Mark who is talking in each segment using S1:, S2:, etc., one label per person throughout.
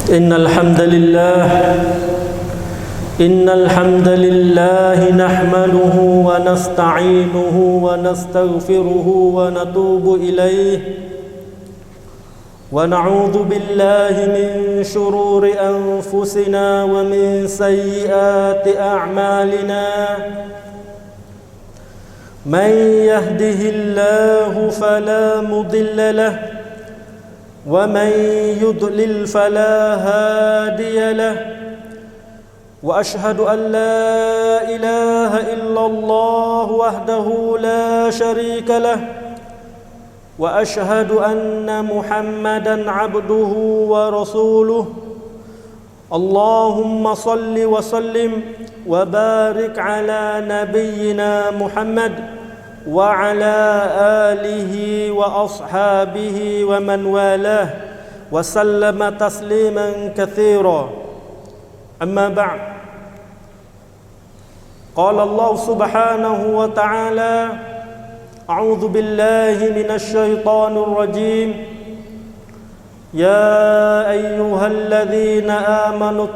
S1: إن الحمد لله نحمده ونستعينه ونستغفره ونتوب إليه ونعوذ بالله من شرور أنفسنا ومن سيئات أعمالنا من يهده الله فلا مضل له ومن يضلل فلا هادي له وأشهد أن لا إله إلا الله وحده لا شريك له وأشهد أن محمدا عبده ورسوله اللهم صل وسلم وبارك على نبينا محمد وعلى آله وأصحابه ومن والاه وسلم تسليما كثيرا أما بعد قال الله سبحانه وتعالى أعوذ بالله من الشيطان الرجيم يا أيها الذين آمنوا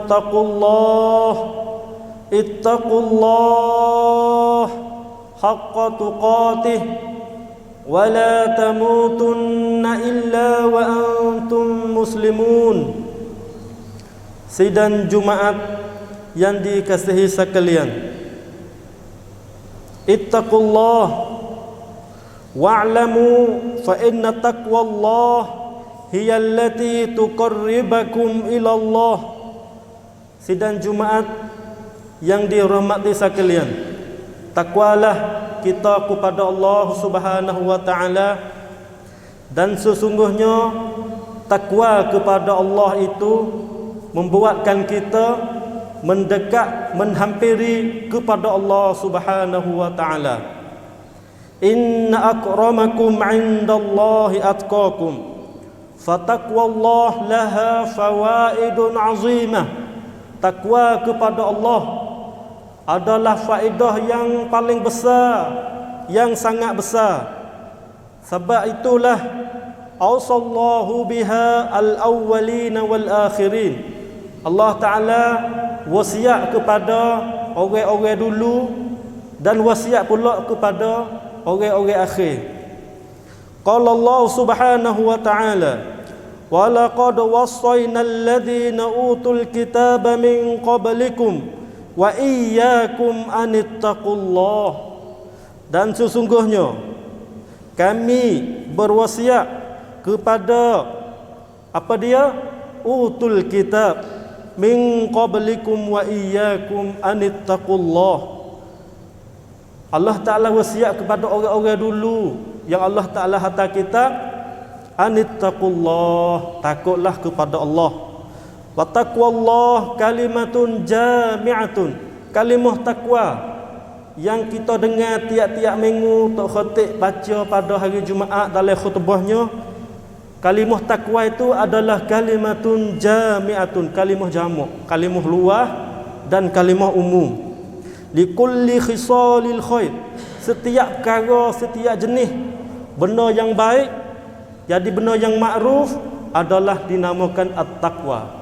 S1: اتقوا الله حق تقاته ولا تموتن إلا وأنتم مسلمون. Sidang Jumaat yang dikasihi sekalian, ittaqullah wa'lamu fa inna taqwallah hiya allati tuqarribakum ila Allah. Sidang Jumaat yang dirahmati sekalian, takwalah kita kepada Allah Subhanahu wa taala, dan sesungguhnya takwa kepada Allah itu membuatkan kita mendekat, menghampiri kepada Allah Subhanahu wa taala. Inna akramakum 'indallahi atqakum. Fataqwallah laha fawaidun 'azimah. Takwa kepada Allah adalah faedah yang paling besar, yang sangat besar. Sebab itulah ausallahu biha al-awwalin wal akhirin. Allah Ta'ala wasiat kepada orang-orang dulu dan wasiat pula kepada orang-orang akhir. Qala Allah Subhanahu wa ta'ala, wa laqad wassayna alladhina utul kitaba min qablikum wa iyyakum anittaqullah. Dan sesungguhnya kami berwasiat kepada apa dia? Utul kitab min qablikum wa iyyakum anittaqullah. Allah Ta'ala wasiat kepada orang-orang dulu yang Allah Ta'ala hantar kitab, anittaqullah, takutlah kepada Allah. Wa taqwallah kalimatun jami'atun, kalimah takwa yang kita dengar tiap-tiap minggu Tok Khatib baca pada hari Jumaat dalam khutbahnya. Kalimah takwa itu adalah kalimatun jami'atun, kalimah jamak, kalimah luas dan kalimah umum. Likulli khisalil khair, setiap perkara, setiap jenis benda yang baik, jadi benda yang makruf adalah dinamakan at-taqwa.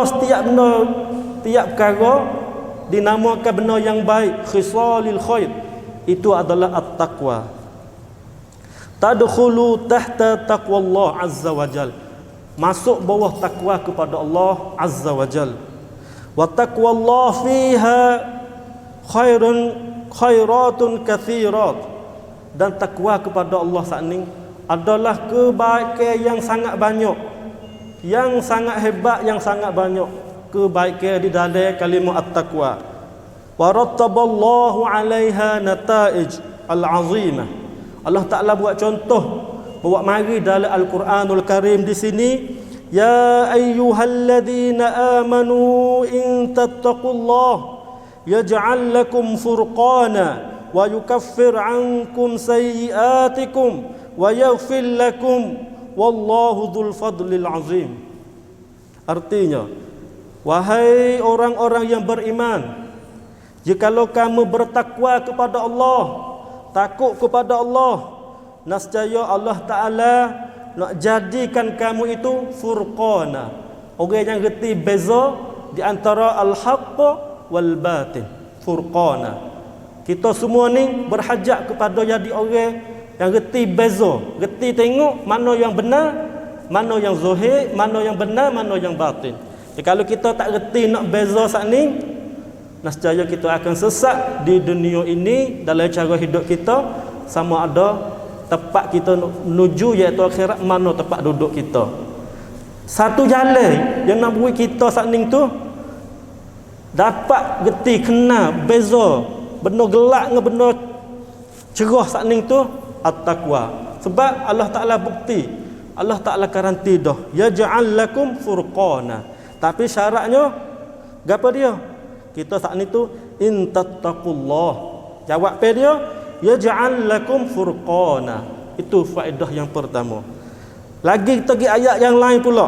S1: Setiap benda, tiap perkara dinamakan benda yang baik, khisalil khair, itu adalah at-taqwa. Tadkhulu tahta taqwallah azza wajal, masuk bawah takwa kepada Allah azza wajal. Wa taqwallah fiha khairatun kathirat, dan takwa kepada Allah saat ini adalah kebaikan yang sangat banyak, yang sangat hebat, yang sangat banyak kebaikan di dalam kalimah at-taqwa. Wa rattaballahu 'alaiha nataij al-'azimah. Allah Ta'ala buat contoh, buat mari dalam Al-Quranul Karim di sini, ya ayyuhalladzina amanu in tattaqullah yaj'al lakum furqana wa yukaffir 'ankum sayyi'atikum wa yaghfir lakum wallahu dzul fadlil 'azim. Artinya, wahai orang-orang yang beriman, jikalau kamu bertakwa kepada Allah, takut kepada Allah, nescaya Allah Ta'ala nak jadikan kamu itu furqana, Orang yang reti beza di antara al-haqq wal batin, furqana. Kita semua ni berhajat kepada jadi orang yang reti beza, reti tengok mana yang benar, mana yang zahir, mana yang benar, mana yang batin. Jadi kalau kita tak reti nak beza sat ni, nescaya kita akan sesat di dunia ini dalam cara hidup kita, sama ada tempat kita menuju iaitu akhirat, mana tempat duduk kita. Satu jalan yang nak buat kita saat ni tu dapat reti kenal beza benar gelap dengan benar cerah saat ni tu at-taqwa. Sebab Allah Taala bukti, Allah Taala garanti dah, yaj'al lakum furqana. Tapi syaratnya gapo dia? Kita saat ni tu in tattaqullah. Jawab pe dia yaj'al lakum furqana. Itu faedah yang pertama. Lagi kita pergi ayat yang lain pula.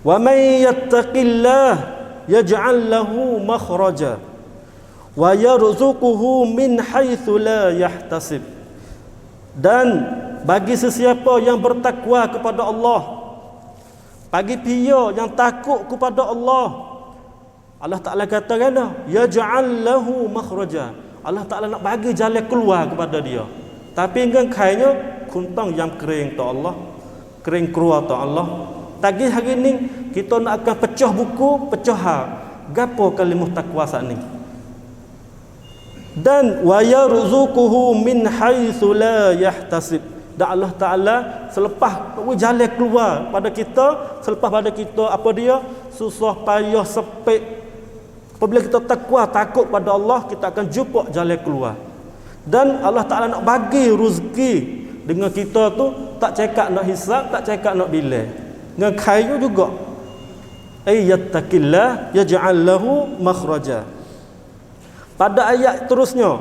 S1: Wa may yattaqillah yaj'al lahu makhraja wa yarzuquhu min haitsu la yahtasib. Dan bagi sesiapa yang bertakwa kepada Allah, bagi pihak yang takut kepada Allah, Allah Ta'ala katakan dah, yaj'al lahu makhraja. Allah Ta'ala nak bagi jalan keluar kepada dia. Tapi dengan kainya kuntang yang kering tu Allah, kering keluar tu Allah. Tagi hari ni kita nak akan pecah buku, pecah hal. Gapo kalimah takwa saat ni? Dan wa yarzuquhu min haitsu la yahtasib. Dan Allah Taala selepas jalan keluar pada kita, selepas pada kita apa dia? Susah payah sepek. Apabila kita takwa, takut pada Allah, kita akan jumpa jalan keluar. Dan Allah Ta'ala nak bagi rezeki dengan kita tu, tak cakap nak hisab, tak cakap nak bilai. Dengan kayu juga. Ayyattaqillah yaj'al lahu makhraja. Pada ayat terusnya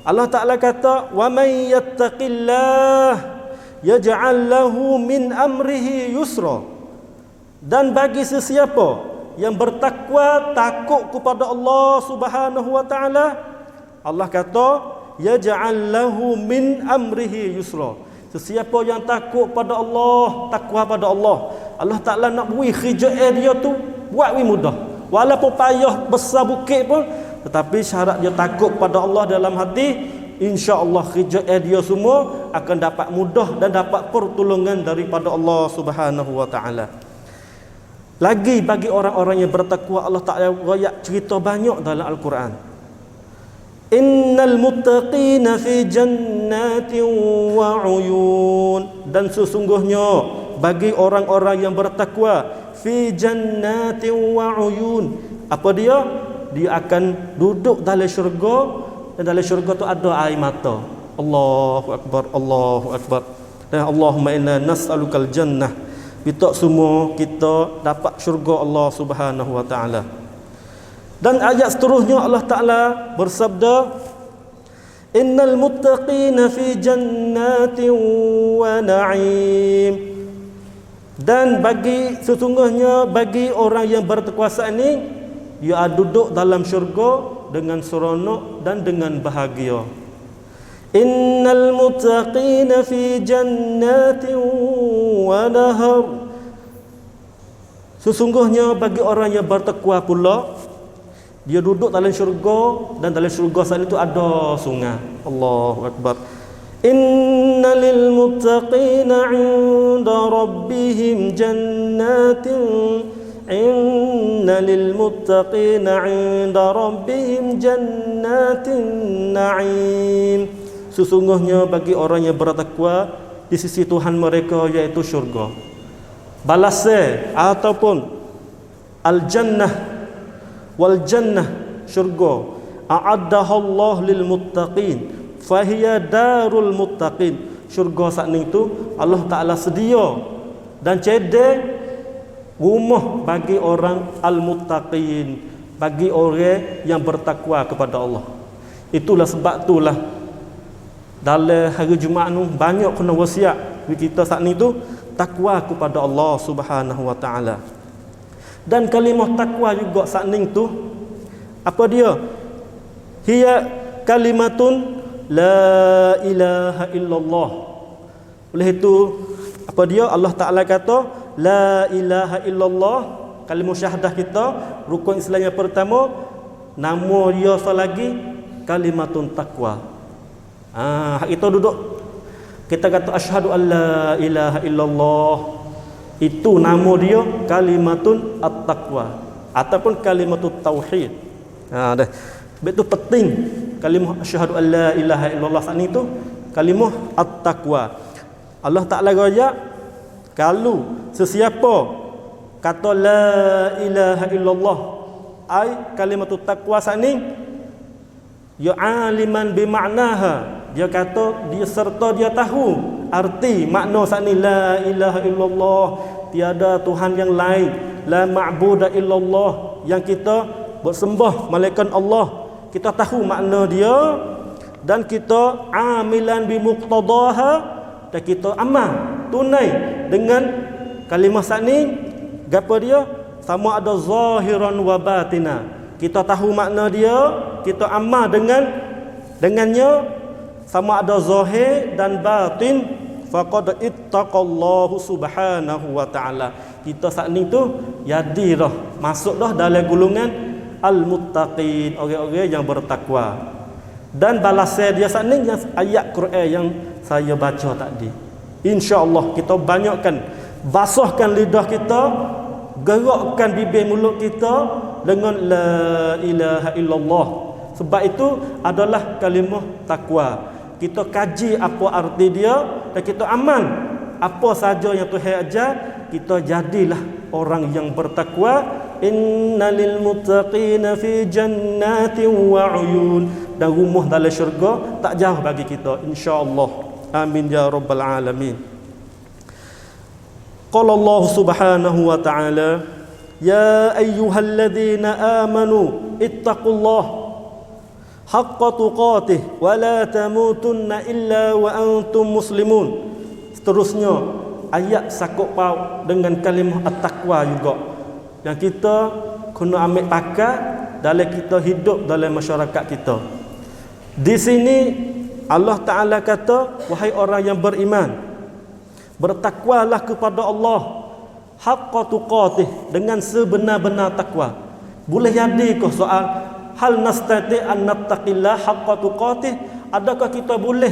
S1: Allah Ta'ala kata, wa may yattaqillah yaj'al lahu min amrihi yusra. Dan bagi sesiapa yang bertakwa, takut kepada Allah Subhanahu wa Ta'ala, Allah kata yaj'al lahu min amrihi yusra. Sesiapa yang takut pada Allah, takwa pada Allah, Allah Ta'ala nak beri khijai dia tu buat mudah. Walaupun payah besar bukit pun, tetapi syarat dia takut pada Allah dalam hati, insya-Allah khijai dia semua akan dapat mudah dan dapat pertolongan daripada Allah Subhanahu wa Ta'ala. Lagi bagi orang-orang yang bertakwa, Allah Ta'ala royak cerita banyak dalam Al-Quran. Innal muttaqina fi jannatin wa uyun. Dan sesungguhnya bagi orang-orang yang bertakwa, fi jannatin wa uyun. Apa dia? Dia akan duduk dalam syurga, dan dalam syurga tu ada air mata. Allahu Akbar, Allahu Akbar. Dan Allahumma inna nas'alukal jannah. Kita semua kita dapat syurga Allah Subhanahu wa Ta'ala. Dan ayat seterusnya Allah Ta'ala bersabda, innal muttaqina fi jannatin wa na'im. Dan bagi sesungguhnya bagi orang yang bertakwa ini, ia duduk dalam syurga dengan seronok dan dengan bahagia. Innal muttaqina fi jannatin wa nahar. Sesungguhnya bagi orang yang bertakwa pula, dia duduk dalam syurga, dan dalam syurga saat itu ada sungai. Allahu Akbar. Inna lil muttaqina 'inda rabbihim jannatin. Inna lil muttaqina 'inda rabbihim jannatin na'im. Sesungguhnya bagi orang yang bertakwa di sisi Tuhan mereka iaitu syurga. Balasnya ataupun al-jannah wal jannah, syurga, a'addaha Allah lil muttaqin fahiya darul muttaqin. Syurga saat ni tu Allah Ta'ala sedia dan cedek rumah bagi orang al-muttaqin, bagi orang yang bertakwa kepada Allah. Itulah sebab itulah dalam hari Jumaat ni banyak kena wasiat kita saat ni tu takwa kepada Allah Subhanahu wa Ta'ala. Dan kalimah takwa juga saat ni tu apa dia? Hiya kalimatun la ilaha illallah. Oleh itu apa dia? Allah Ta'ala kata la ilaha illallah, kalimah syahadah kita, rukun Islam yang pertama, nama dia lagi kalimatun taqwa. Kita duduk, kita kata asyhadu an la ilaha illallah, itu nama dia kalimatun at-taqwa ataupun kalimatut tauhid. Dah. Betul penting kalimah asyhadu an la ilaha illallah ni tu kalimah at-taqwa. Allah Taala royak kalau sesiapa kata la ilaha illallah ai kalimatut taqwa sani ya aliman bi ma'naha, dia kata dia serta dia tahu arti makna sani la ilaha illallah, tiada tuhan yang lain, la ma'budu illallah, yang kita bersembah malaikat Allah, kita tahu makna dia dan kita amilan bi muqtadaha, dan kita amal tunai dengan kalimah sani gapo dia sama ada zahiran wa batina, kita tahu makna dia, kita amal dengannya sama ada zahir dan batin, faqad ittaqallahu subhanahu wa ta'ala, kita saat ni tu jadi dah masuk dah dalam golongan al-muttaqin, orang-orang yang bertakwa. Dan balasan dia saat ni yang ayat Quran yang saya baca tadi, insya-Allah kita banyakkan basahkan lidah kita, gerakkan bibir mulut kita dengan la ilaha illallah, sebab itu adalah kalimah takwa. Kita kaji apa arti dia dan kita amal apa saja yang Tuhan ajar, kita jadilah orang yang bertakwa. Innalil muttaqina fi jannatin wa uyun, dan rumah dalam syurga tak jauh bagi kita, insya-Allah. Amin ya rabbal alamin. Qala Allah subhanahu wa ta'ala, ya ayyuhalladzina amanu ittaqullaha haqqa tuqatih wa la tamutunna illa wa antum muslimun. Seterusnya ayat sakut paut dengan kalimah at-taqwa juga, yang kita kena ambil pakai dalam kita hidup dalam masyarakat kita. Di sini Allah Ta'ala kata, wahai orang yang beriman, bertakwalah kepada Allah haqqa tuqatih, dengan sebenar-benar takwa. Boleh jadi ke soal hal nastati an nattaqillah haqqa tuqatih, adakah kita boleh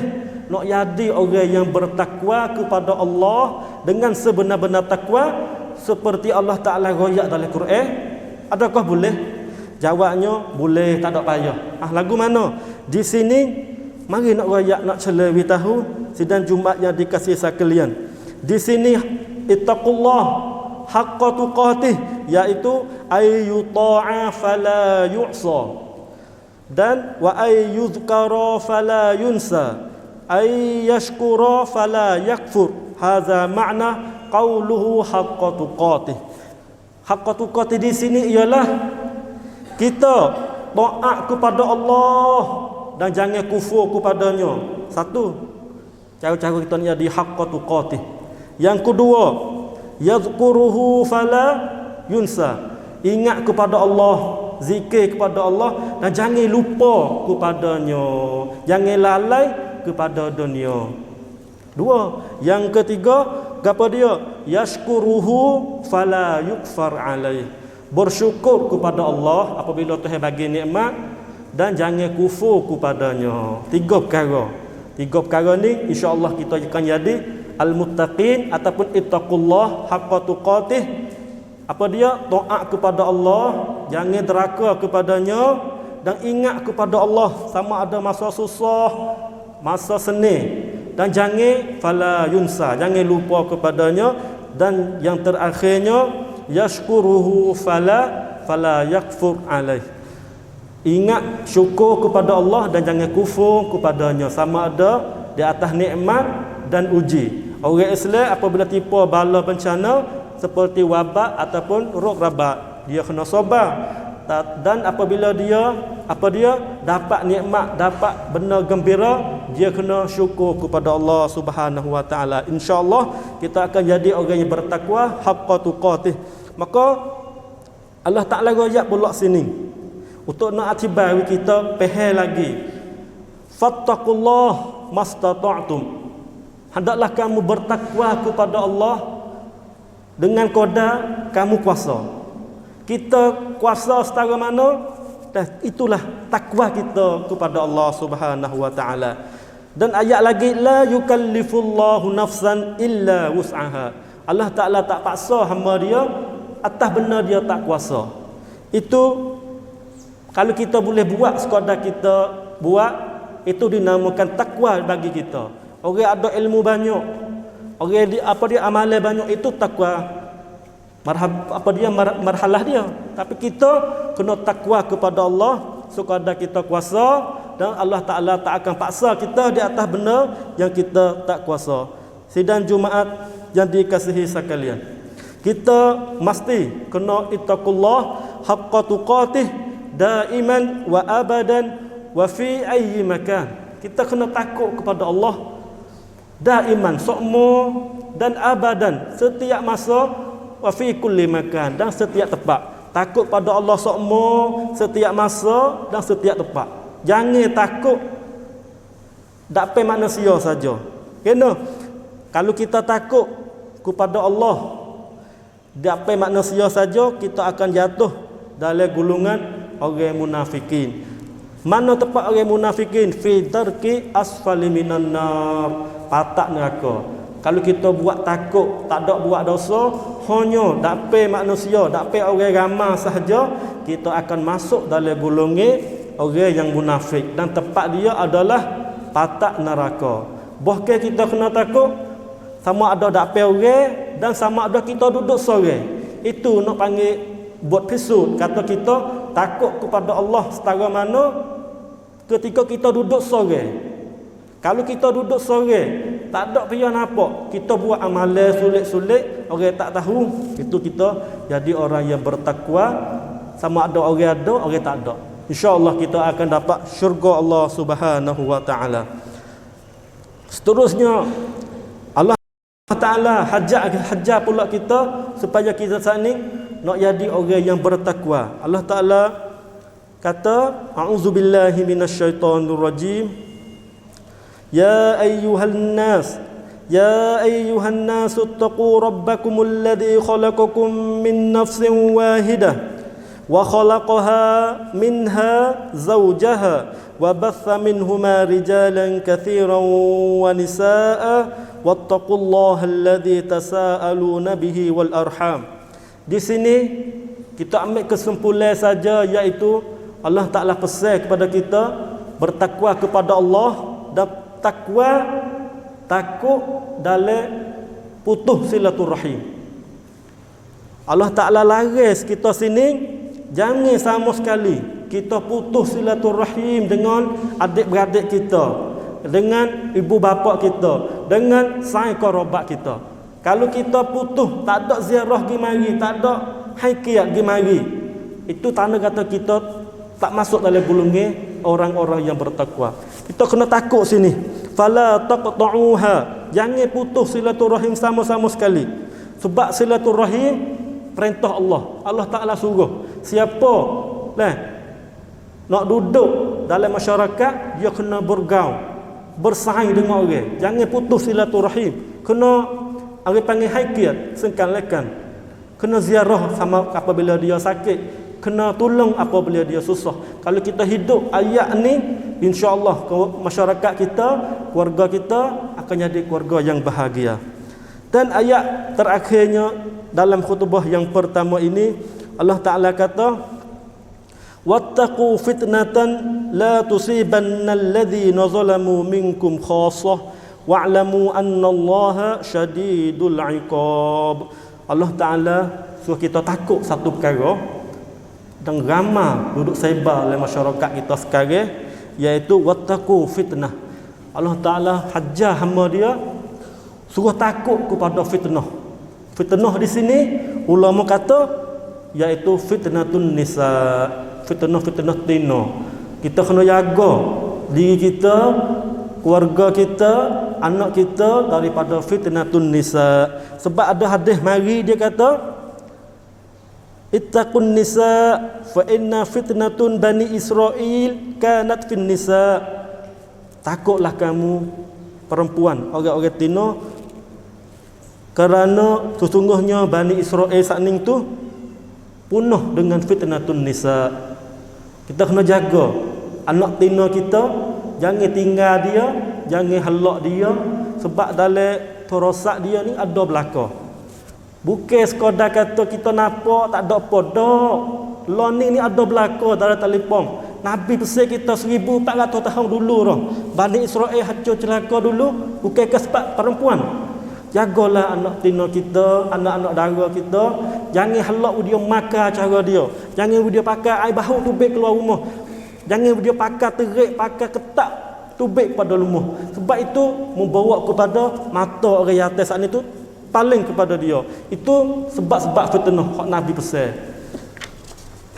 S1: nak jadi orang yang bertakwa kepada Allah dengan sebenar-benar takwa seperti Allah Ta'ala royak dalam Quran? Adakah boleh? Jawabnya boleh, tak ada payah. Lagu mana? Di sini mari nak royak, nak celewi tahu sidang Jumaat yang dikasihi sekalian. Di sini ittaqullah haqqa tuqatih, iaitu ayyuta'a fala yu'sa, dan wa ayyuzkara fala yunsa, ayyashkura fala yakfur. Hadza makna qauluhu haqqa tuqatih. Haqqa tuqatih di sini ialah kita taat kepada Allah dan jangan kufur kepadanya. Satu, cara-cara kita ni di haqqa tuqatih. Yang kedua, yadhkuruhu fala yunsa, ingat kepada Allah, zikir kepada Allah dan jangan lupa kepadanya, jangan lalai kepada dunia. Dua, yang ketiga, apa dia? Yashkuruhu fala yukfar alaih, bersyukur kepada Allah apabila Tuhan bagi nikmat dan jangan kufur kepadanya. Tiga perkara ni insya-Allah kita akan jadi al-muttaqin ataupun ittaqullah haqqa tuqatih. Apa dia? Taat kepada Allah, jangan deraka kepadanya dan ingat kepada Allah sama ada masa susah, masa senang, dan jangan fala yunsa, jangan lupa kepadanya. Dan yang terakhirnya yashkuruhu fala yakfur alaih, ingat syukur kepada Allah dan jangan kufur kepadanya sama ada di atas nikmat dan uji. Orang Islam apabila tipu bala bencana seperti wabak ataupun rok rabat, dia kena sabar. Dan apabila dia dapat nikmat, dapat benda gembira, dia kena syukur kepada Allah Subhanahu wa taala. Insya-Allah kita akan jadi orang yang bertakwa haqqa tuqatih. Maka Allah Taala royak pula sini untuk nak atibai kita faham lagi. Fattaqullah mastata'tum. Hendaklah kamu bertakwa kepada Allah dengan qadar kamu kuasa. Kita kuasa setara mana, dan itulah takwa kita kepada Allah Subhanahu wa taala. Dan ayat lagi, la yukallifullahu nafsan illa wus'aha. Allah Taala tak paksa hamba dia atas benda dia tak kuasa. Itu kalau kita boleh buat sekadar kita buat, itu dinamakan takwa bagi kita. Orang ada ilmu banyak, orang dia amalan banyak, itu takwa. Marhalah dia. Tapi kita kena takwa kepada Allah sekadar kita kuasa, dan Allah Ta'ala tak akan paksa kita di atas benda yang kita tak kuasa. Sidang Jumaat yang dikasihi sekalian, kita mesti kena ittaqullah haqqa tuqatih daiman wa abadan wa fi ayyi makan. Kita kena takut kepada Allah daiman, semua, dan abadan, setiap masa, wa fi kulli makan, dan setiap tempat. Takut pada Allah semua, setiap masa dan setiap tempat. Jangan takut dapat manusia saja. Kena kalau kita takut kepada Allah dapat manusia saja, kita akan jatuh dalam gulungan orang munafikin. Mana tempat orang munafikin? Fi darki asfali minan nar, patak neraka. Kalau kita buat takut, tak ada buat dosa, hanya dapat manusia, dapat orang ramai sahaja, kita akan masuk dalam golongan orang yang munafik, dan tempat dia adalah patak neraka. Bahkan kita kena takut sama ada dapat orang dan sama ada kita duduk seorang. Itu nak panggil buat pisut, kata kita takut kepada Allah setara mana ketika kita duduk seorang. Kalau kita duduk seorang, tak ada pihak nampak, kita buat amalan sulit-sulit, orang tak tahu, itu kita jadi orang yang bertakwa. Sama ada orang ada, orang tak ada, insya-Allah kita akan dapat syurga Allah Subhanahu wa taala. Seterusnya, Allah Taala hajar pula kita supaya kita saat ni nak jadi orang yang bertakwa. Allah Taala kata, a'udzubillahi minasyaitonirrajim. يا أيها الناس اتقوا ربكم الذي خلقكم من نفس واحدة وخلقها منها زوجها وبث منهما رجالا كثيرا ونساء واتقوا الله الذي تساءلون به والأرحام. Di sini kita ambil kesimpulan saja, iaitu Allah Ta'ala pesan kepada kita bertakwa kepada Allah, dan takwa takut dalam putus silaturahim. Allah Ta'ala laris kita sini jangan sama sekali kita putus silaturahim dengan adik-beradik kita, dengan ibu bapa kita, dengan sanak kerabat kita. Kalau kita putus, tak ada ziarah pergi mari, tak ada haikiat pergi mari, itu tanda kata kita tak masuk dalam golongan orang-orang yang bertakwa. Kita kena takut sini. Fala taqta'uha, jangan putus silaturahim sama-sama sekali. Sebab silaturahim perintah Allah. Allah Ta'ala suruh siapa nak duduk dalam masyarakat, dia kena bergaul, bersaing dengan orang. Jangan putus silaturahim. Kena orang panggil haikiat, sengkalakan. Kena ziarah sama apabila dia sakit, kena tolong apabila dia susah. Kalau kita hidup ayat ni, insya-Allah masyarakat kita, keluarga kita akan jadi keluarga yang bahagia. Dan ayat terakhirnya dalam khutbah yang pertama ini, Allah Ta'ala kata, wattaqu fitnatan la tusibanna alladhina zalamu minkum khassah wa'lamu annallaha syadidul iqab. Allah Ta'ala suruh kita takut satu perkara, dan ramai duduk sebar dalam masyarakat kita sekarang, iaitu wattaqu fitnah. Allah Ta'ala hajar hamba dia suruh takut kepada fitnah. Fitnah di sini ulama kata iaitu fitnatun nisa, fitnah tina. Kita kena jaga diri kita, keluarga kita, anak kita daripada fitnatun nisa. Sebab ada hadis mari dia kata, ittaqun nisa fa inna fitnatun bani Israel kanat fin nisa. Takutlah kamu perempuan, orang-orang tino, Kerana sesungguhnya Bani Israel saat ni tu penuh dengan fitnatun nisa. Kita kena jaga anak tina kita, jangan tinggal dia, jangan halak dia, sebab dalam terosak dia ni ada belaka. Bukan sekadar kata kita nampak tak ada apa dak. Learning ni ada belaka dalam telefon. Nabi pesan kita 1400 tahun dulu dah. Bani Israel hancur celaka dulu bukan ke sebab perempuan. Jagalah anak tina kita, anak-anak dara kita. Jangan halak dia makan cara dia. Jangan dia pakai air bau tubik keluar rumah. Jangan dia pakai terik, pakai ketak tubik pada rumah. Sebab itu membawa kepada mata orang atas saat itu paling kepada dia. Itu sebab-sebab fitnah hak Nabi pesan.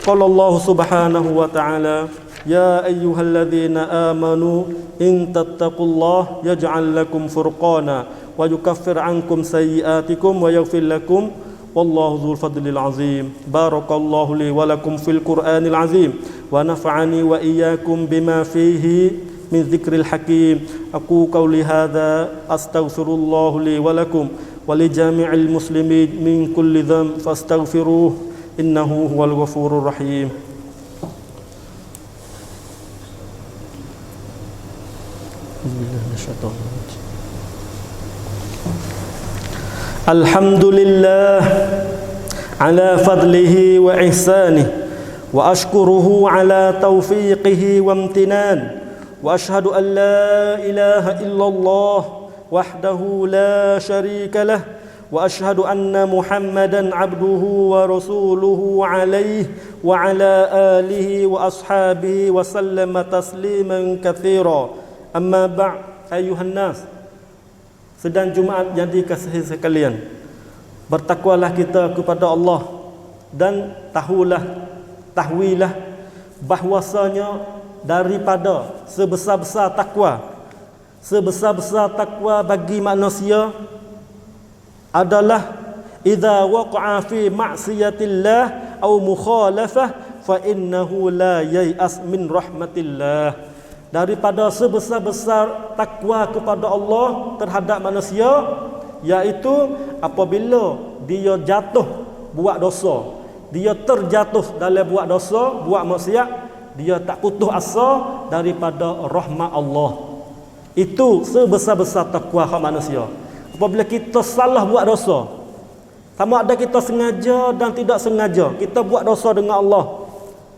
S1: Qala Allah Subhanahu wa ta'ala, ya ayyuhalladzina amanu in tattaqullah yaj'al lakum furqana wa yukaffir 'ankum sayyi'atikum wa yaghfir lakum wallahu dzul fadlil 'azim. Barakallahu li wa lakum fil Qur'anil 'azim wa nafa'ani wa iyyakum bima fihi min dzikril hakim. Aku qauli hadza astaghfirullah li wa lakum wa li jami'il muslimin min kulli dhanb fastaghfiruh innahu huwal ghafurur rahim. Alhamdulillah ala fadlihi wa ihsanihi wa ashkuruhu ala taufiqihi wa amtinan wa ashhadu an la ilaha illallah wahdahu la syarika lah wa ashhadu anna Muhammadan abduhu wa rasuluhu alaihi wa ala alihi wa ashabihi wa sallama tasliman katsira. Amma ba' ayuhan nas. Sedang Jumaat jadi kasih sekalian, bertakwalah kita kepada Allah dan tahwilah bahwasanya daripada sebesar-besar takwa bagi manusia adalah idza waqa'a fi ma'siyatillah aw mukhalafah fa innahu la yai'as min rahmatillah. Daripada sebesar-besar takwa kepada Allah terhadap manusia, iaitu apabila dia jatuh buat dosa, dia terjatuh dalam buat dosa, buat maksiat, dia tak putus asa daripada rahmat Allah. Itu sebesar-besar takwa hak manusia. Apabila kita salah buat dosa, sama ada kita sengaja dan tidak sengaja, kita buat dosa dengan Allah,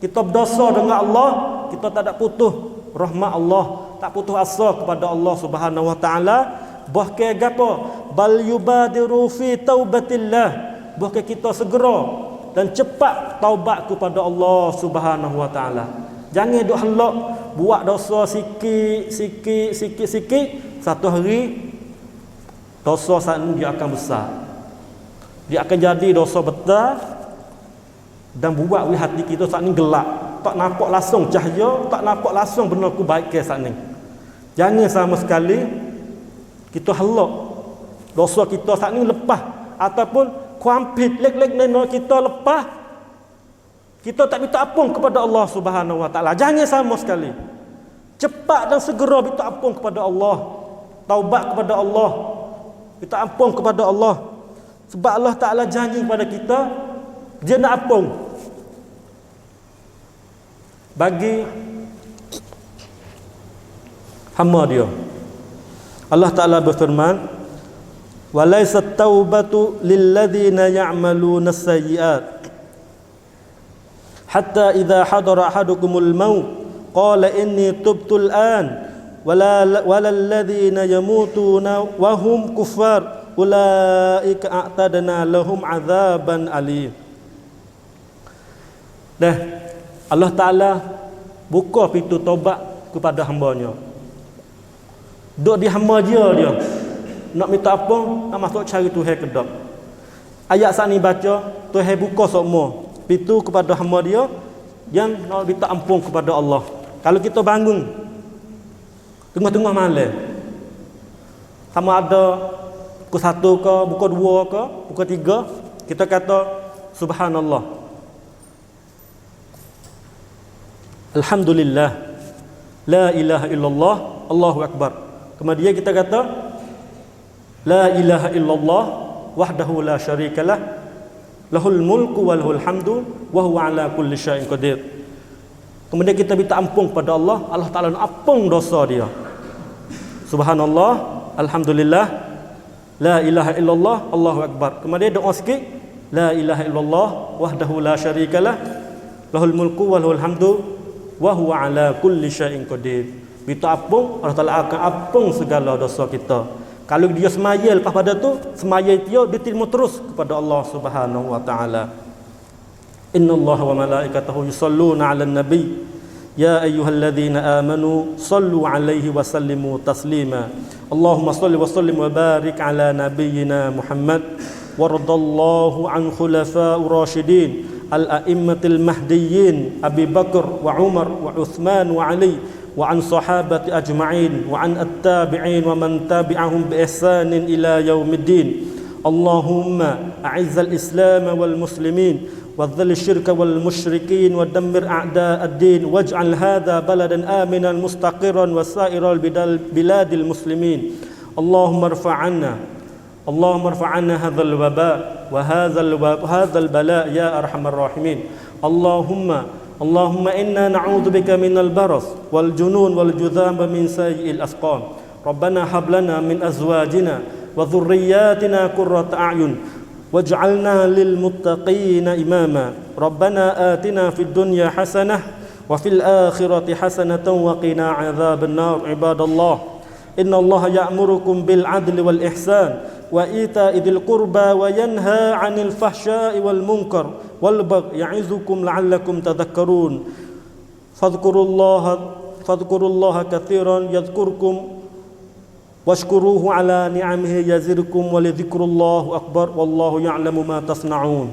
S1: kita berdosa dengan Allah, kita tak ada putus rahmat Allah, tak putus asa kepada Allah Subhanahu wa taala. Bahkan gapo? Bal yubadiru fi taubatillah. Bahkan kita segera dan cepat taubat kepada Allah Subhanahu wa taala. Jangan duk halak buat dosa sikit, satu hari dosa saat ini dia akan besar. Dia akan jadi dosa besar dan buat hati kita saat ini gelap. Tak nampak langsung cahaya, tak nampak langsung benda ku baik ke saat ni. Jangan sama sekali kita halak dosa kita saat ni lepas, ataupun kuampit lek-lek neno kita lepas, kita tak minta ampun kepada Allah Subhanahu wa taala. Jangan sama sekali. Cepat dan segera minta ampun kepada Allah, taubat kepada Allah, minta ampun kepada Allah. Sebab Allah Taala janji kepada kita, dia nak ampun bagi hamba dia. Allah Taala berfirman, walaysat taubatu lilladzina ya'maluna as-sayyi'at hatta idza hadara ahadukumul maut qala inni tubtu al-an walalladzina yamutuna wa hum kuffar ulaika a'tadna lahum 'adzaban alim. Dah Allah Ta'ala buka pintu taubat kepada hamba-Nya. Duk di hamba dia nak minta apa, nak masuk cari Tuhan kedap. Ayat saat ni baca, Tuhan buka semua pintu kepada hamba dia yang nak minta ampun kepada Allah. Kalau kita bangun tengah-tengah malam, sama ada pukul 1 ke, pukul 2 ke, pukul 3, kita kata subhanallah, alhamdulillah, la ilaha illallah, Allahu akbar. Kemudian kita kata la ilaha illallah wahdahu la syarikalah lahul mulku wa lahul hamdu wa huwa ala kulli syai'in qadir. Kemudian kita minta ampun pada Allah, Allah Taala ampun dosa dia. Subhanallah, alhamdulillah, la ilaha illallah, Allahu akbar. Kemudian doa sikit, la ilaha illallah wahdahu la syarikalah lahul mulku wa lahul hamdu wa huwa ala kulli syai'in qadir. Minta ampun, Allah Taala akan ampun segala dosa kita. Kalau dia semaya lepas pada tu, semaya dia diterima terus kepada Allah Subhanahu wa taala. Innallaha wa malaikatahu yusalluna 'alan nabi ya ayyuhalladzina amanu sallu 'alaihi wa sallimu taslima. Allahumma shalli wa sallim wa barik 'ala nabiyyina Muhammad waradallahu an khulafa'ur rasyidin al-a'immatil mahdiyyin Abi Bakar wa Umar wa Utsman wa Ali wa an sahabati ajma'in wa an at-tabi'in wa man tabi'ahum bi ihsanin ila yaumiddin. Allahumma a'izzal islam wal muslimin wa dhil syirka wal musyrikin wa dammir a'da ad-din waj'al hadha baladan aminan mustaqiran wa sa'iral biladil muslimin. Allahumma irfa'anna hadzal waba wa hadzal bala ya arhamar rahimin. Allahumma inna na'udzu bika minal baras wal junun wal judham min sayyi'il asqam. Rabbana hab lana min azwajina wa dhurriyyatina qurrata a'yun waj'alna lil muttaqina imama. Rabbana atina fid dunya hasanah wa fil akhirati hasanatan wa qina 'adzaban nar. Ibadallah, innallaha ya'murukum bil 'adli wal ihsan wa ita'i dzil qurba wa yanha 'anil fahsya'i wal munkar wal baghi ya'izukum la'allakum tadhakkarun. Fadhkurullaha katsiran yadhkurkum washkuruhu 'ala ni'amihi yazidkum wa lidhikrullahi akbar wallahu ya'lamu ma tasna'un.